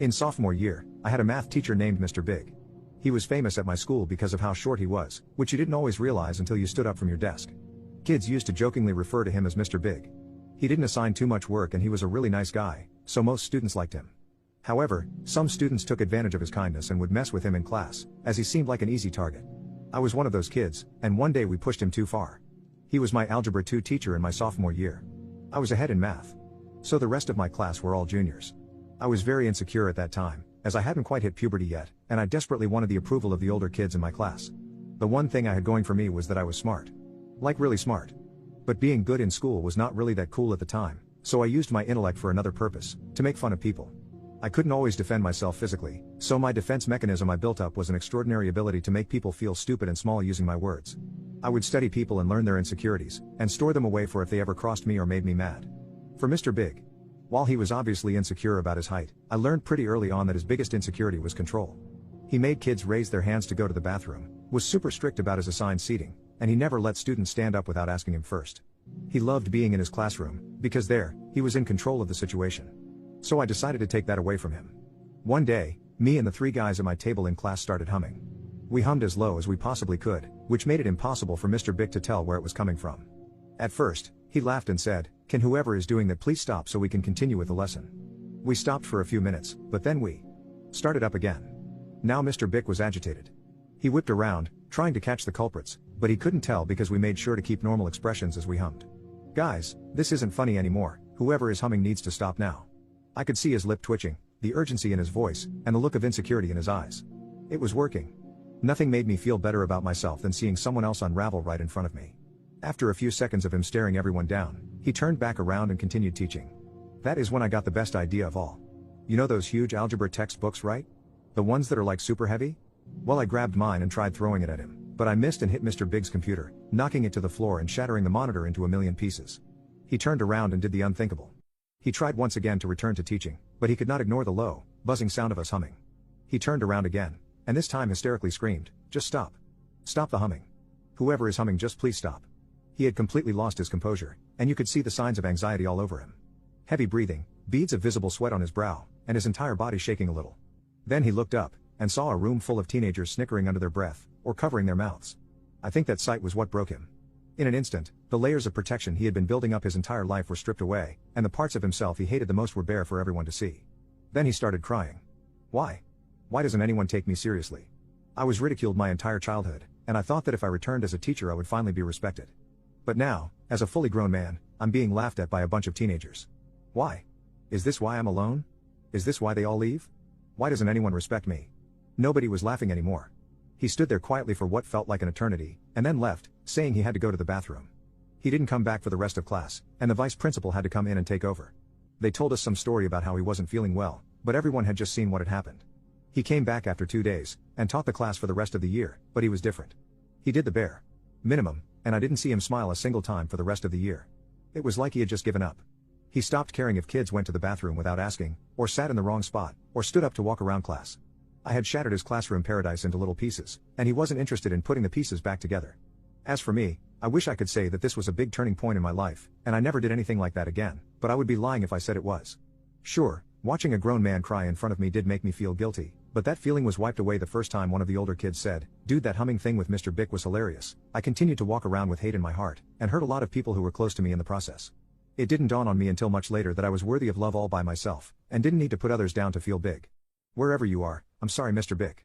In sophomore year, I had a math teacher named Mr. Big. He was famous at my school because of how short he was, which you didn't always realize until you stood up from your desk. Kids used to jokingly refer to him as Mr. Big. He didn't assign too much work and he was a really nice guy, so most students liked him. However, some students took advantage of his kindness and would mess with him in class, as he seemed like an easy target. I was one of those kids, and one day we pushed him too far. He was my Algebra 2 teacher in my sophomore year. I was ahead in math. So the rest of my class were all juniors. I was very insecure at that time, as I hadn't quite hit puberty yet, and I desperately wanted the approval of the older kids in my class. The one thing I had going for me was that I was smart. Like really smart. But being good in school was not really that cool at the time, so I used my intellect for another purpose, to make fun of people. I couldn't always defend myself physically, so my defense mechanism I built up was an extraordinary ability to make people feel stupid and small using my words. I would study people and learn their insecurities, and store them away for if they ever crossed me or made me mad. For Mr. Big. While he was obviously insecure about his height, I learned pretty early on that his biggest insecurity was control. He made kids raise their hands to go to the bathroom, was super strict about his assigned seating, and he never let students stand up without asking him first. He loved being in his classroom, because there, he was in control of the situation. So I decided to take that away from him. One day, me and the 3 guys at my table in class started humming. We hummed as low as we possibly could, which made it impossible for Mr. Big to tell where it was coming from. At first, he laughed and said, "Can whoever is doing that please stop so we can continue with the lesson?" We stopped for a few minutes, but then we started up again. Now Mr. Big was agitated. He whipped around, trying to catch the culprits, but he couldn't tell because we made sure to keep normal expressions as we hummed. "Guys, this isn't funny anymore, whoever is humming needs to stop now." I could see his lip twitching, the urgency in his voice, and the look of insecurity in his eyes. It was working. Nothing made me feel better about myself than seeing someone else unravel right in front of me. After a few seconds of him staring everyone down, he turned back around and continued teaching. That is when I got the best idea of all. You know those huge algebra textbooks, right? The ones that are like super heavy? Well, I grabbed mine and tried throwing it at him, but I missed and hit Mr. Big's computer, knocking it to the floor and shattering the monitor into a million pieces. He turned around and did the unthinkable. He tried once again to return to teaching, but he could not ignore the low, buzzing sound of us humming. He turned around again, and this time hysterically screamed, "Just stop. Stop the humming. Whoever is humming, just please stop." He had completely lost his composure, and you could see the signs of anxiety all over him. Heavy breathing, beads of visible sweat on his brow, and his entire body shaking a little. Then he looked up, and saw a room full of teenagers snickering under their breath, or covering their mouths. I think that sight was what broke him. In an instant, the layers of protection he had been building up his entire life were stripped away, and the parts of himself he hated the most were bare for everyone to see. Then he started crying. Why? Why doesn't anyone take me seriously? I was ridiculed my entire childhood, and I thought that if I returned as a teacher I would finally be respected. But now, as a fully grown man, I'm being laughed at by a bunch of teenagers. Why? Is this why I'm alone? Is this why they all leave? Why doesn't anyone respect me? Nobody was laughing anymore. He stood there quietly for what felt like an eternity, and then left, saying he had to go to the bathroom. He didn't come back for the rest of class, and the vice principal had to come in and take over. They told us some story about how he wasn't feeling well, but everyone had just seen what had happened. He came back after 2 days, and taught the class for the rest of the year, but he was different. He did the bare minimum, and I didn't see him smile a single time for the rest of the year. It was like he had just given up. He stopped caring if kids went to the bathroom without asking, or sat in the wrong spot, or stood up to walk around class. I had shattered his classroom paradise into little pieces, and he wasn't interested in putting the pieces back together. As for me, I wish I could say that this was a big turning point in my life, and I never did anything like that again, but I would be lying if I said it was. Sure, watching a grown man cry in front of me did make me feel guilty, but that feeling was wiped away the first time one of the older kids said, "Dude, that humming thing with Mr. Big was hilarious." I continued to walk around with hate in my heart, and hurt a lot of people who were close to me in the process. It didn't dawn on me until much later that I was worthy of love all by myself, and didn't need to put others down to feel big. Wherever you are, I'm sorry, Mr. Big.